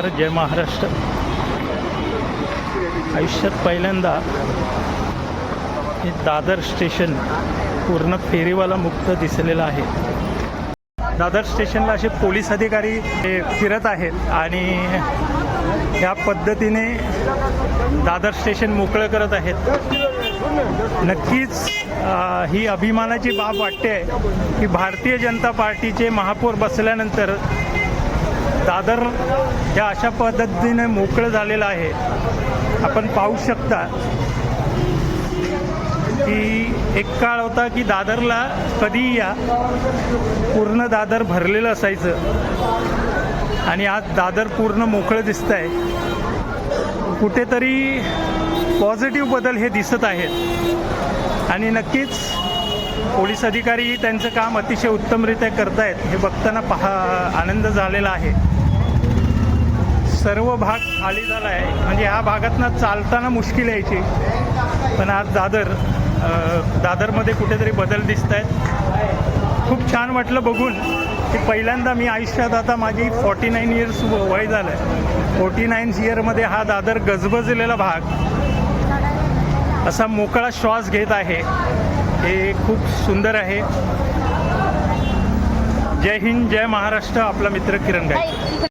जय महाराष्ट्र. आयुष्यात पहिल्यांदा हे दादर स्टेशन पूर्ण फेरीवाला मुक्त दिसलेलं आहे. दादर स्टेशनला असे पोलीस अधिकारी हे फिरत आहेत आणि ह्या पद्धतीने दादर स्टेशन मोकळं करत आहेत. नक्कीच ही अभिमानाची बाब वाटते की भारतीय जनता पार्टीचे महापौर बसल्यानंतर दादर या अशा पद्धतीने मोकळं झालेलं आहे. आपण पाहू शकता की एक काळ होता की दादरला कधीही या पूर्ण दादर भरलेलं असायचं आणि आज दादर पूर्ण मोकळं दिसत आहे. कुठेतरी पॉझिटिव्ह बदल हे दिसत आहेत आणि नक्कीच पोलीस अधिकारी त्यांचं काम अतिशय उत्तमरित्या करतायत हे बघताना आनंद झालेला आहे. सर्व भाग खाली झाला आहे, म्हणजे ह्या भागातनं चालताना मुश्किल यायची, पण आज दादरमध्ये कुठेतरी बदल दिसत आहेत. खूप छान वाटलं बघून की पहिल्यांदा मी आयुष्यात, आता माझी 49 इयर्स वय झालं आहे, 49 इयरमध्ये हा दादर गजबजलेला भाग असा मोकळा श्वास घेत आहे. हे खूप सुंदर आहे. जय हिंद, जय महाराष्ट्र. आपला मित्र किरण गायकवाड.